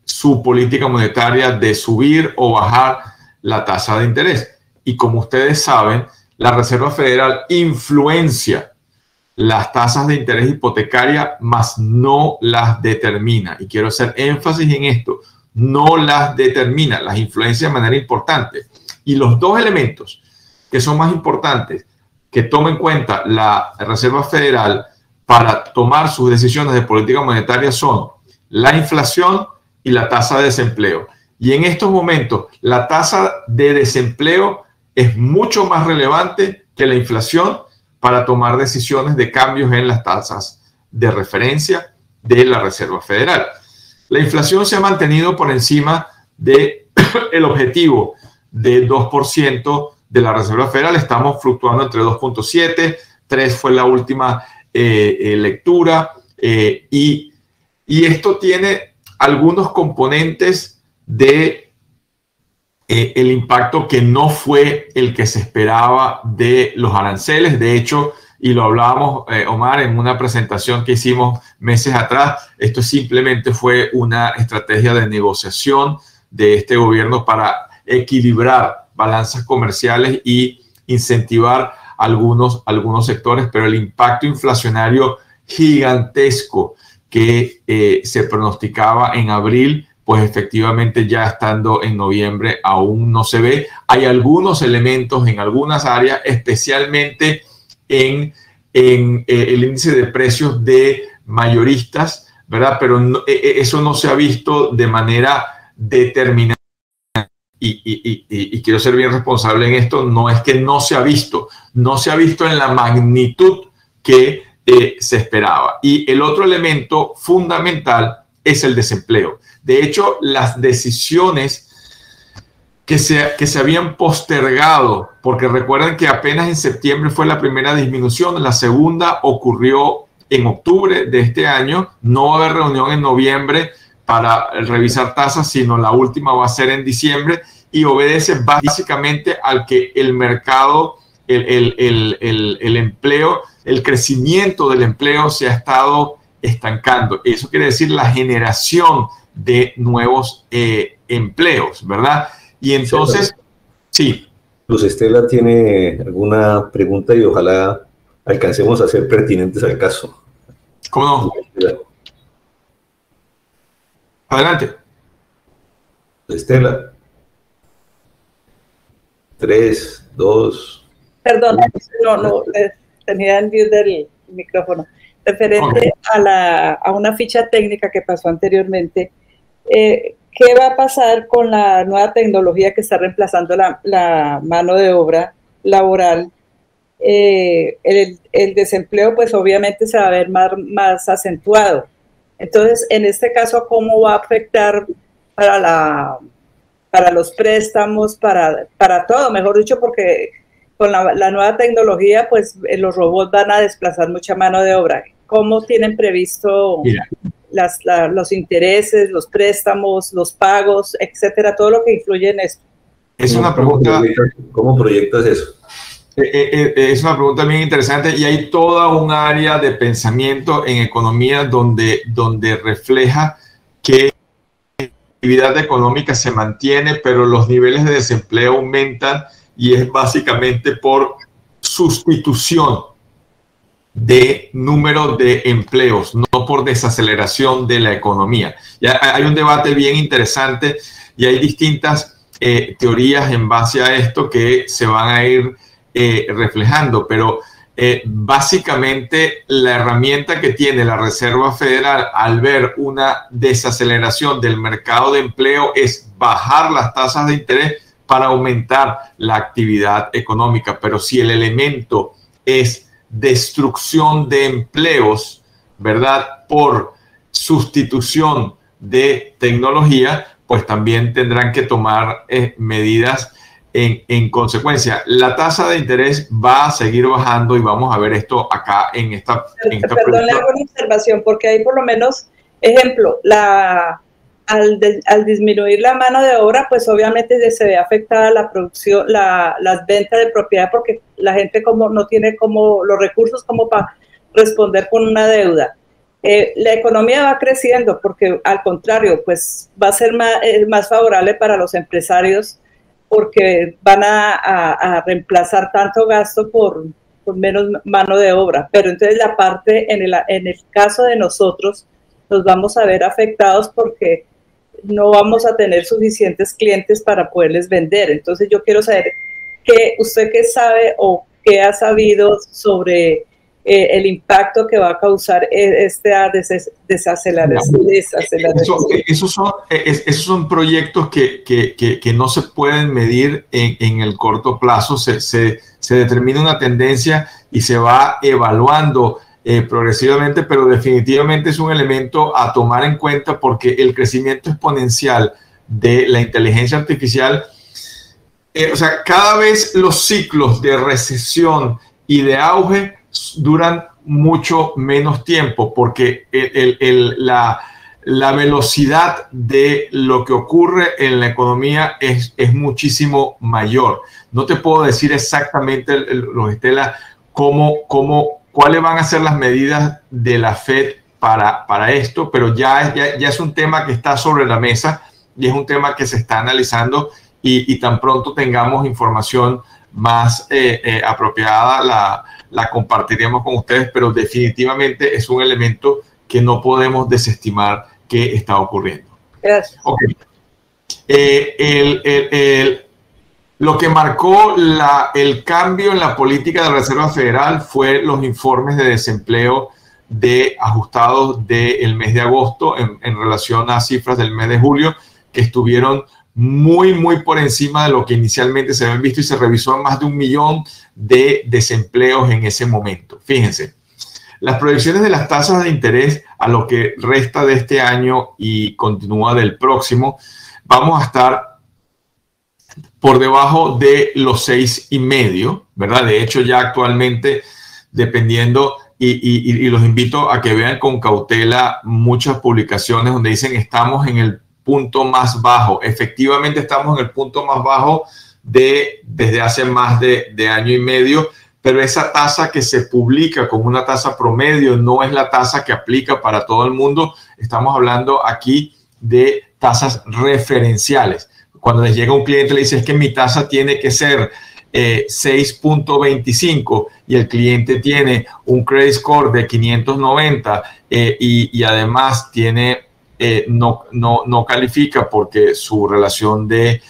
su política monetaria de subir o bajar la tasa de interés. Y como ustedes saben, la Reserva Federal influencia las tasas de interés hipotecaria, mas no las determina. Y quiero hacer énfasis en esto, no las determina, las influencia de manera importante. Y los dos elementos que son más importantes que toma en cuenta la Reserva Federal para tomar sus decisiones de política monetaria son la inflación y la tasa de desempleo. Y en estos momentos, la tasa de desempleo es mucho más relevante que la inflación para tomar decisiones de cambios en las tasas de referencia de la Reserva Federal. La inflación se ha mantenido por encima del objetivo de 2% de la Reserva Federal. Estamos fluctuando entre 2.7, 3 fue la última lectura, y esto tiene algunos componentes de el impacto que no fue el que se esperaba de los aranceles. De hecho, y lo hablábamos, Omar, en una presentación que hicimos meses atrás, esto simplemente fue una estrategia de negociación de este gobierno para equilibrar balanzas comerciales y incentivar algunos sectores, pero el impacto inflacionario gigantesco que se pronosticaba en abril, pues efectivamente ya estando en noviembre aún no se ve. Hay algunos elementos en algunas áreas, especialmente en el índice de precios de mayoristas, ¿verdad? Pero no, eso no se ha visto de manera determinada. Y quiero ser bien responsable en esto, no es que no se ha visto en la magnitud que se esperaba. Y el otro elemento fundamental es el desempleo. De hecho, las decisiones que se habían postergado, porque recuerden que apenas en septiembre fue la primera disminución, la segunda ocurrió en octubre de este año, no va a haber reunión en noviembre para revisar tasas, sino la última va a ser en diciembre, y obedece básicamente al que el mercado, el empleo, el crecimiento del empleo se ha estado estancando. Eso quiere decir la generación de nuevos empleos, ¿verdad? Y entonces, sí. Luz Estela tiene alguna pregunta y ojalá alcancemos a ser pertinentes al caso. ¿Cómo no? Adelante. Estela. 3, 2. Perdón, tenía en mute del micrófono. Referente a una ficha técnica que pasó anteriormente, ¿qué va a pasar con la nueva tecnología que está reemplazando la mano de obra laboral? El desempleo, pues obviamente se va a ver más acentuado. Entonces, en este caso, ¿cómo va a afectar para los préstamos, para todo, mejor dicho, porque con la nueva tecnología, pues los robots van a desplazar mucha mano de obra? ¿Cómo tienen previsto los intereses, los préstamos, los pagos, etcétera, todo lo que influye en esto? Es una pregunta. ¿Cómo proyectas eso? Es una pregunta bien interesante y hay toda un área de pensamiento en economía donde refleja que la actividad económica se mantiene, pero los niveles de desempleo aumentan y es básicamente por sustitución de número de empleos, no por desaceleración de la economía. Ya hay un debate bien interesante y hay distintas teorías en base a esto que se van a ir reflejando, pero básicamente la herramienta que tiene la Reserva Federal al ver una desaceleración del mercado de empleo es bajar las tasas de interés para aumentar la actividad económica. Pero si el elemento es destrucción de empleos, ¿verdad?, por sustitución de tecnología, pues también tendrán que tomar medidas en consecuencia. La tasa de interés va a seguir bajando y vamos a ver esto acá en esta Perdón, le hago una observación, porque hay por lo menos, ejemplo, al disminuir la mano de obra, pues obviamente se ve afectada la producción, las ventas de propiedad, porque la gente como no tiene como los recursos como para responder con una deuda. La economía va creciendo porque al contrario, pues va a ser más favorable para los empresarios, porque van a reemplazar tanto gasto por menos mano de obra. Pero entonces la parte, en el caso de nosotros, nos vamos a ver afectados porque no vamos a tener suficientes clientes para poderles vender. Entonces yo quiero saber usted qué sabe o qué ha sabido sobre el impacto que va a causar esta desaceleración. Esos son proyectos que no se pueden medir en el corto plazo. Se determina una tendencia y se va evaluando progresivamente, pero definitivamente es un elemento a tomar en cuenta porque el crecimiento exponencial de la inteligencia artificial, o sea, cada vez los ciclos de recesión y de auge duran mucho menos tiempo porque la velocidad de lo que ocurre en la economía es muchísimo mayor. No te puedo decir exactamente, Estela, cuáles van a ser las medidas de la Fed para esto, pero ya es un tema que está sobre la mesa y es un tema que se está analizando y tan pronto tengamos información más apropiada la compartiremos con ustedes, pero definitivamente es un elemento que no podemos desestimar que está ocurriendo. Gracias. Okay. Lo que marcó el cambio en la política de la Reserva Federal fue los informes de desempleo ajustados del mes de agosto en relación a cifras del mes de julio, que estuvieron muy por encima de lo que inicialmente se habían visto y se revisó más de 1 millón de desempleos en ese momento. Fíjense, las proyecciones de las tasas de interés a lo que resta de este año y continúa del próximo, vamos a estar por debajo de los 6,5, ¿verdad? De hecho, ya actualmente, dependiendo, y los invito a que vean con cautela muchas publicaciones donde dicen estamos en el punto más bajo. Efectivamente, estamos en el punto más bajo desde hace más de año y medio, pero esa tasa que se publica como una tasa promedio no es la tasa que aplica para todo el mundo. Estamos hablando aquí de tasas referenciales. Cuando les llega un cliente le dice es que mi tasa tiene que ser 6.25 y el cliente tiene un credit score de 590 y además tiene no califica porque su relación de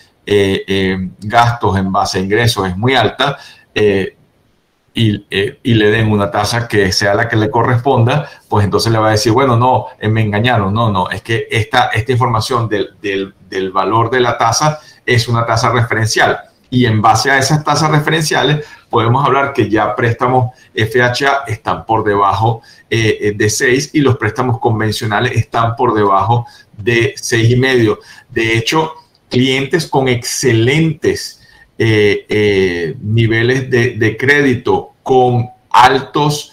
gastos en base a ingresos es muy alta, y le den una tasa que sea la que le corresponda, pues entonces le va a decir, bueno, no, me engañaron. No, es que esta información del valor de la tasa es una tasa referencial. Y en base a esas tasas referenciales podemos hablar que ya préstamos FHA están por debajo de 6 y los préstamos convencionales están por debajo de 6,5. De hecho, clientes con excelentes niveles de crédito, con altos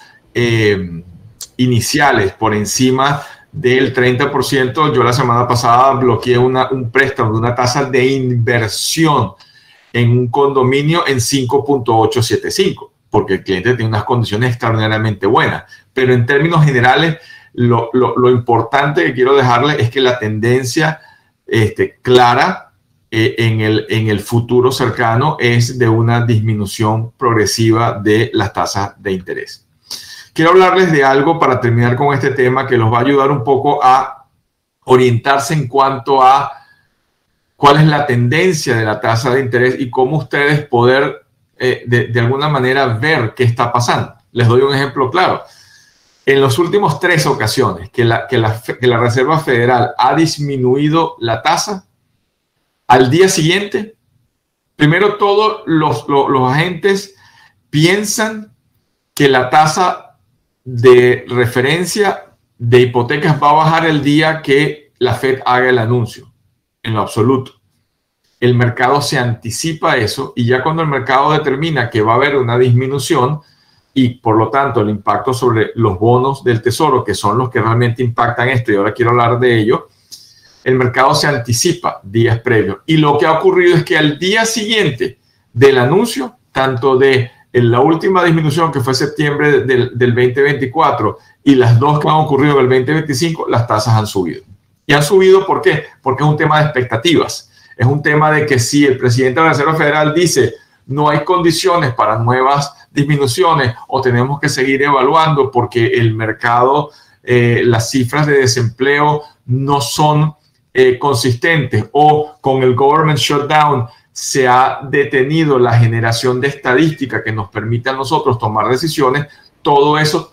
iniciales por encima del 30%. Yo la semana pasada bloqueé un préstamo de una tasa de inversión en un condominio en 5.875, porque el cliente tiene unas condiciones extraordinariamente buenas. Pero en términos generales, lo importante que quiero dejarles es que la tendencia clara en el futuro cercano es de una disminución progresiva de las tasas de interés. Quiero hablarles de algo para terminar con este tema que los va a ayudar un poco a orientarse en cuanto a cuál es la tendencia de la tasa de interés y cómo ustedes poder de alguna manera ver qué está pasando. Les doy un ejemplo claro. En las últimas 3 ocasiones que la Reserva Federal ha disminuido la tasa, al día siguiente, primero todos los agentes piensan que la tasa de referencia de hipotecas va a bajar el día que la Fed haga el anuncio. En lo absoluto. El mercado se anticipa a eso y ya cuando el mercado determina que va a haber una disminución y por lo tanto el impacto sobre los bonos del tesoro, que son los que realmente impactan esto, y ahora quiero hablar de ello, el mercado se anticipa días previos. Y lo que ha ocurrido es que al día siguiente del anuncio, tanto de la última disminución que fue septiembre del 2024 y las 2 que han ocurrido en el 2025, las tasas han subido. Y han subido, ¿por qué? Porque es un tema de expectativas. Es un tema de que si el presidente de la Reserva Federal dice no hay condiciones para nuevas disminuciones o tenemos que seguir evaluando porque el mercado, las cifras de desempleo no son consistentes o con el government shutdown se ha detenido la generación de estadística que nos permite a nosotros tomar decisiones, todo eso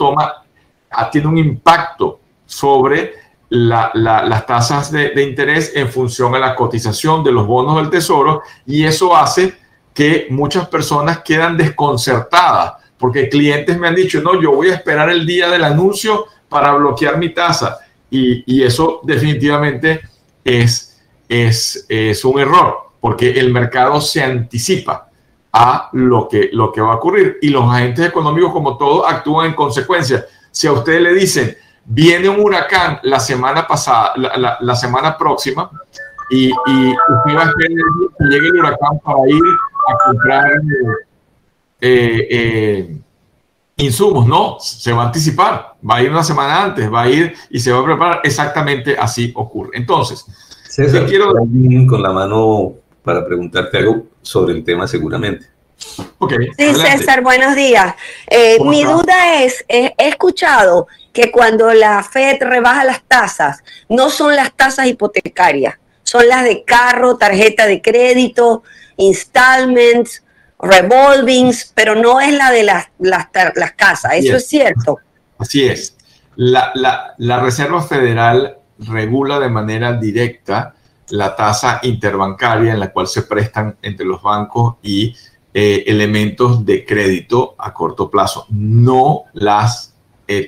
tiene un impacto sobre las tasas de interés en función a la cotización de los bonos del tesoro y eso hace que muchas personas quedan desconcertadas porque clientes me han dicho, no, yo voy a esperar el día del anuncio para bloquear mi tasa y eso definitivamente es un error porque el mercado se anticipa a lo que va a ocurrir y los agentes económicos como todos actúan en consecuencia. Si a ustedes le dicen viene un huracán la semana pasada, la semana próxima, y usted va a esperar que llegue el huracán para ir a comprar insumos. No, se va a anticipar, va a ir una semana antes, va a ir y se va a preparar. Exactamente así ocurre. Entonces, César, quiero con la mano para preguntarte algo sobre el tema seguramente. Okay, sí, adelante. César, buenos días. Mi duda es, he escuchado que cuando la Fed rebaja las tasas, no son las tasas hipotecarias, son las de carro, tarjeta de crédito, installments, revolvings, pero no es la de las casas. ¿Eso es cierto? Así es. La Reserva Federal regula de manera directa la tasa interbancaria en la cual se prestan entre los bancos y elementos de crédito a corto plazo, no las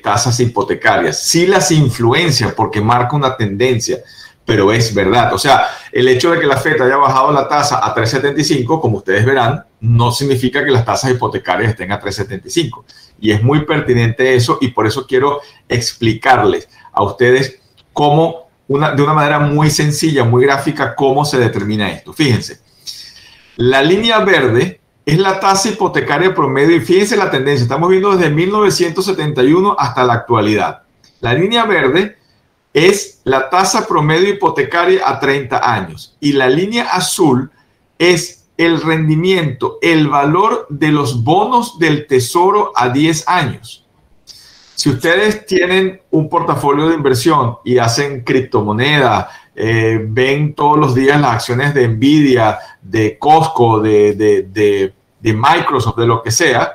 tasas hipotecarias. Sí las influencia porque marca una tendencia, pero es verdad. O sea, el hecho de que la Fed haya bajado la tasa a 3.75, como ustedes verán, no significa que las tasas hipotecarias estén a 3.75. Y es muy pertinente eso y por eso quiero explicarles a ustedes cómo, de una manera muy sencilla, muy gráfica, cómo se determina esto. Fíjense, la línea verde es la tasa hipotecaria promedio y fíjense la tendencia, estamos viendo desde 1971 hasta la actualidad. La línea verde es la tasa promedio hipotecaria a 30 años y la línea azul es el rendimiento, el valor de los bonos del tesoro a 10 años. Si ustedes tienen un portafolio de inversión y hacen criptomonedas, ven todos los días las acciones de Nvidia, de Costco, de Microsoft, de lo que sea,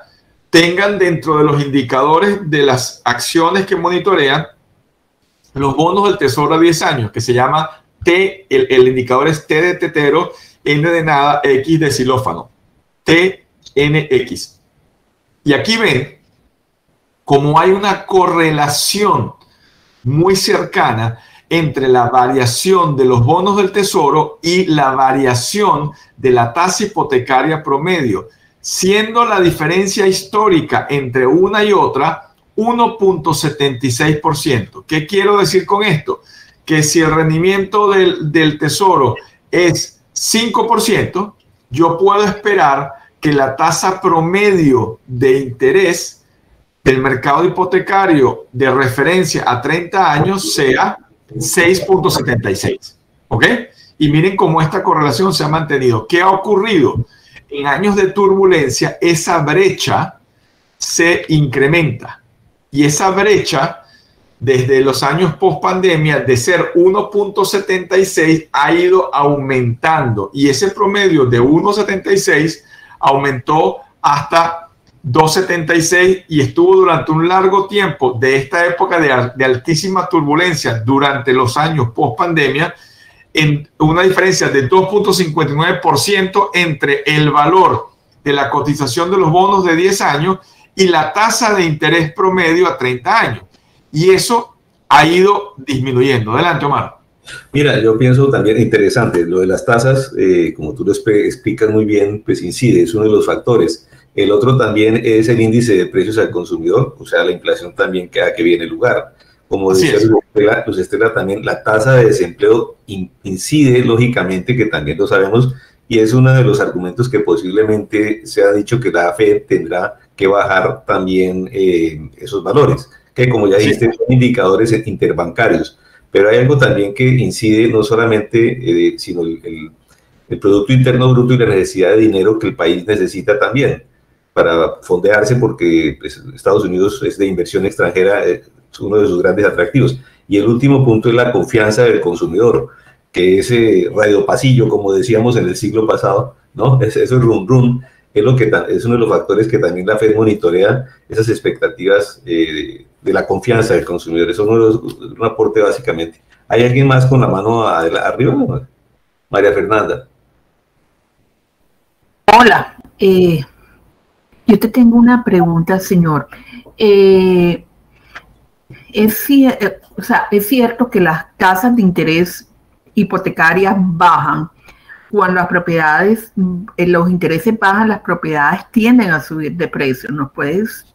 tengan dentro de los indicadores de las acciones que monitorean los bonos del Tesoro a 10 años, que se llama T, el indicador es T de tetero, N de nada, X de xilófano, TNX. Y aquí ven cómo hay una correlación muy cercana entre la variación de los bonos del Tesoro y la variación de la tasa hipotecaria promedio, siendo la diferencia histórica entre una y otra 1.76%. ¿Qué quiero decir con esto? Que si el rendimiento del Tesoro es 5%, yo puedo esperar que la tasa promedio de interés del mercado hipotecario de referencia a 30 años sea 6.76. ¿Ok? Y miren cómo esta correlación se ha mantenido. ¿Qué ha ocurrido? En años de turbulencia, esa brecha se incrementa. Y esa brecha, desde los años post pandemia, de ser 1.76, ha ido aumentando. Y ese promedio de 1.76 aumentó hasta 2.76 y estuvo durante un largo tiempo de esta época de altísima turbulencia durante los años post pandemia en una diferencia de 2.59% entre el valor de la cotización de los bonos de 10 años y la tasa de interés promedio a 30 años. Y eso ha ido disminuyendo. Adelante, Omar. Mira, yo pienso también interesante, lo de las tasas, como tú lo explicas muy bien, pues incide, es uno de los factores. El otro también es el índice de precios al consumidor, o sea, la inflación también que viene en lugar. Como decía Luz Estela, también la tasa de desempleo incide, lógicamente, que también lo sabemos, y es uno de los argumentos que posiblemente se ha dicho que la FED tendrá que bajar también esos valores, que como ya dijiste, son indicadores interbancarios. Pero hay algo también que incide no solamente, sino el Producto Interno Bruto y la necesidad de dinero que el país necesita también para fondearse, porque pues, Estados Unidos es de inversión extranjera, es uno de sus grandes atractivos. Y el último punto es la confianza del consumidor, que ese radiopasillo, como decíamos en el siglo pasado, ¿no? Eso es rum rum, es uno de los factores que también la FED monitorea, esas expectativas de la confianza del consumidor. Eso es un aporte básicamente. ¿Hay alguien más con la mano arriba? María Fernanda. Hola, yo te tengo una pregunta, señor. Es cierto que las tasas de interés hipotecarias bajan. Cuando las propiedades, los intereses bajan, las propiedades tienden a subir de precio. ¿Nos puedes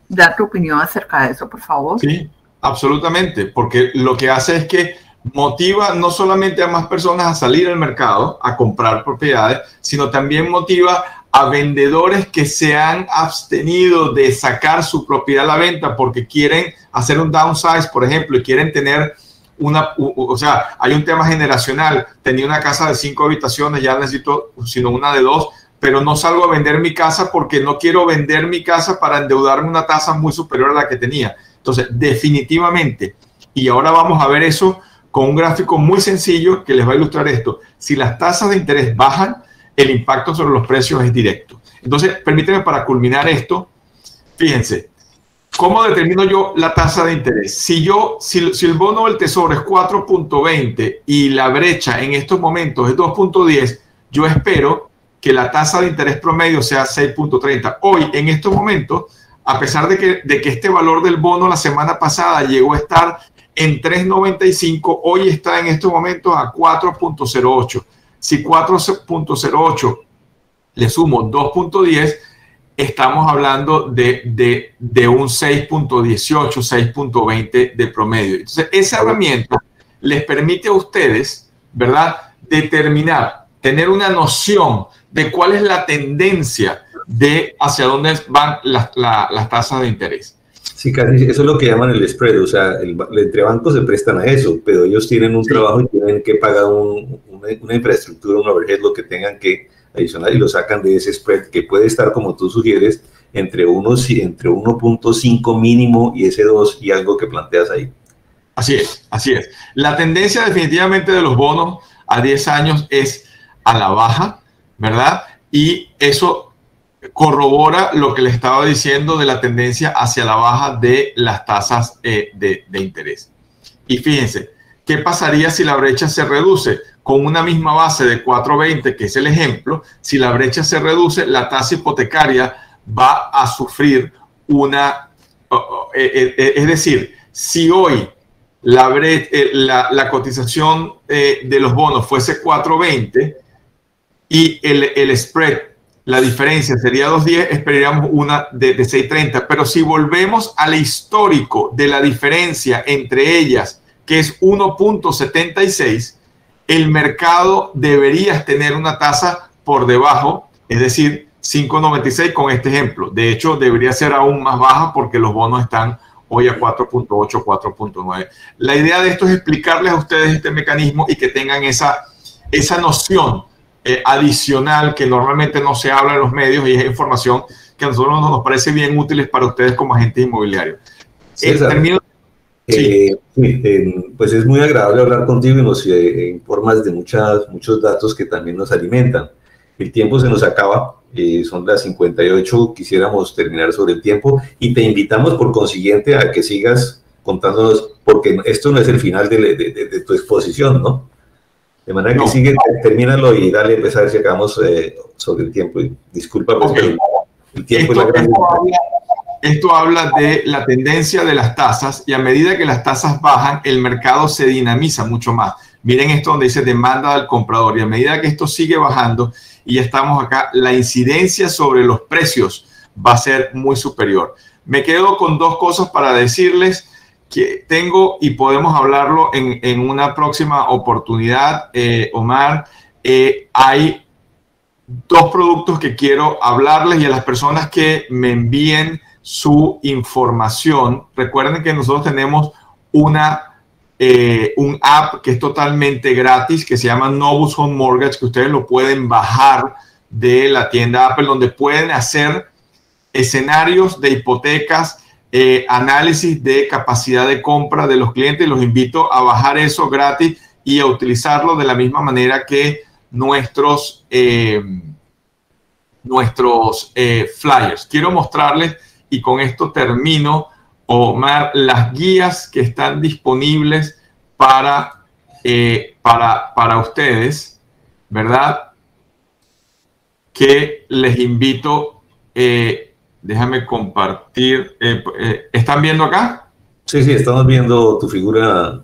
dar tu opinión acerca de eso, por favor? Sí, absolutamente, porque lo que hace es que motiva no solamente a más personas a salir al mercado a comprar propiedades, sino también motiva a vendedores que se han abstenido de sacar su propiedad a la venta porque quieren hacer un downsize, por ejemplo, y quieren tener hay un tema generacional. Tenía una casa de 5 habitaciones, ya necesito sino una de 2, pero no salgo a vender mi casa porque no quiero vender mi casa para endeudarme una tasa muy superior a la que tenía. Entonces, definitivamente, y ahora vamos a ver eso con un gráfico muy sencillo que les va a ilustrar esto. Si las tasas de interés bajan, el impacto sobre los precios es directo. Entonces, permítanme para culminar esto, fíjense, ¿cómo determino yo la tasa de interés? Si el bono del Tesoro es 4.20 y la brecha en estos momentos es 2.10, yo espero que la tasa de interés promedio sea 6.30. Hoy, en estos momentos, a pesar de que este valor del bono la semana pasada llegó a estar en 3.95, hoy está en estos momentos a 4.08. Si 4.08 le sumo 2.10, estamos hablando de un 6.18, 6.20 de promedio. Entonces, esa herramienta les permite a ustedes, ¿verdad?, determinar, tener una noción de cuál es la tendencia de hacia dónde van las tasas de interés. Sí, casi eso es lo que llaman el spread, o sea, entre bancos se prestan a eso, pero ellos tienen un trabajo y tienen que pagar una infraestructura, un overhead, lo que tengan que adicional, y lo sacan de ese spread que puede estar, como tú sugieres, entre 1.5 mínimo y ese 2 y algo que planteas ahí. Así es, así es. La tendencia definitivamente de los bonos a 10 años es a la baja, ¿verdad? Y eso corrobora lo que le estaba diciendo de la tendencia hacia la baja de las tasas de interés. Y fíjense, ¿qué pasaría si la brecha se reduce? Con una misma base de 4.20, que es el ejemplo, si la brecha se reduce, la tasa hipotecaria va a sufrir es decir, si hoy la cotización de los bonos fuese 4.20 y el spread, la diferencia sería 2.10, esperaríamos una de 6.30. Pero si volvemos al histórico de la diferencia entre ellas, que es 1.76, el mercado debería tener una tasa por debajo, es decir, 5.96 con este ejemplo. De hecho, debería ser aún más baja porque los bonos están hoy a 4.8, 4.9. La idea de esto es explicarles a ustedes este mecanismo y que tengan esa noción adicional que normalmente no se habla en los medios, y es información que a nosotros nos parece bien útiles para ustedes como agentes inmobiliarios. Pues es muy agradable hablar contigo y nos informas de muchos datos que también nos alimentan. El tiempo se nos acaba, son las 58, quisiéramos terminar sobre el tiempo y te invitamos por consiguiente a que sigas contándonos, porque esto no es el final de tu exposición, ¿no? De manera que sigue, termínalo y dale, empezar si acabamos sobre el tiempo. Y disculpa, pues, okay. El tiempo esto habla de la tendencia de las tasas, y a medida que las tasas bajan, el mercado se dinamiza mucho más. Miren esto donde dice demanda del comprador, y a medida que esto sigue bajando, y ya estamos acá, la incidencia sobre los precios va a ser muy superior. Me quedo con dos cosas para decirles que tengo, y podemos hablarlo en una próxima oportunidad, Omar. Hay dos productos que quiero hablarles, y a las personas que me envíen su información, recuerden que nosotros tenemos un app que es totalmente gratis, que se llama Novus Home Mortgage, que ustedes lo pueden bajar de la tienda Apple, donde pueden hacer escenarios de hipotecas, análisis de capacidad de compra de los clientes. Los invito a bajar eso gratis y a utilizarlo de la misma manera que nuestros flyers. Quiero mostrarles, y con esto termino, Omar, las guías que están disponibles para ustedes, ¿verdad? Que les invito, déjame compartir. ¿Están viendo acá? Sí, estamos viendo tu figura.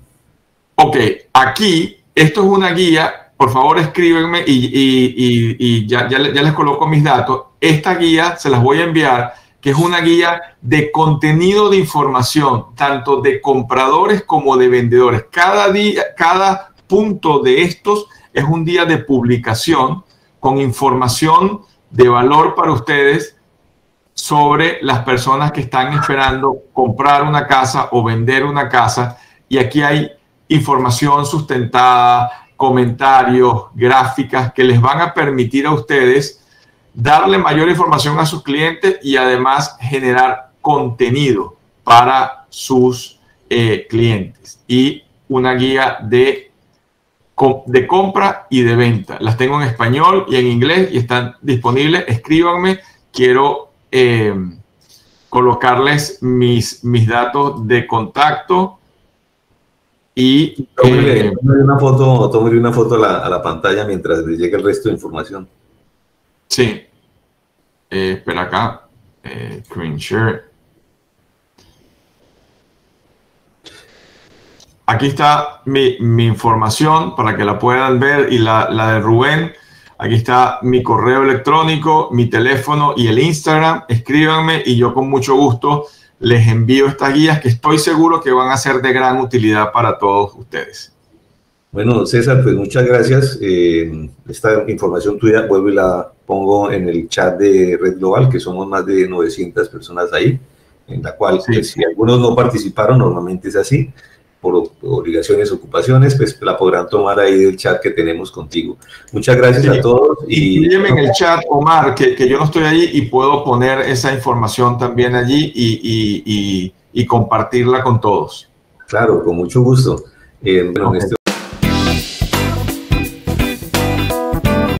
Ok, aquí, esto es una guía. Por favor, escríbenme y ya les coloco mis datos. Esta guía se las voy a enviar, que es una guía de contenido de información, tanto de compradores como de vendedores. Cada punto de estos es un día de publicación con información de valor para ustedes sobre las personas que están esperando comprar una casa o vender una casa. Y aquí hay información sustentada, comentarios, gráficas que les van a permitir a ustedes darle mayor información a sus clientes y además generar contenido para sus clientes. Y una guía de compra y de venta. Las tengo en español y en inglés y están disponibles. Escríbanme. Quiero colocarles mis datos de contacto. Y tómale una foto a la pantalla mientras le llega el resto de información. Sí. Espera acá. Screen share. Aquí está mi información para que la puedan ver, y la de Rubén. Aquí está mi correo electrónico, mi teléfono y el Instagram. Escríbanme y yo con mucho gusto les envío estas guías que estoy seguro que van a ser de gran utilidad para todos ustedes. Bueno, César, pues muchas gracias. Esta información tuya vuelvo y la pongo en el chat de Red Global, que somos más de 900 personas ahí, en la cual, sí, pues, si algunos no participaron, normalmente es así, por obligaciones, ocupaciones, pues la podrán tomar ahí del chat que tenemos contigo. Muchas gracias a todos. Inclúyeme en el chat, Omar, que yo no estoy allí y puedo poner esa información también allí y compartirla con todos. Claro, con mucho gusto. Bueno, en este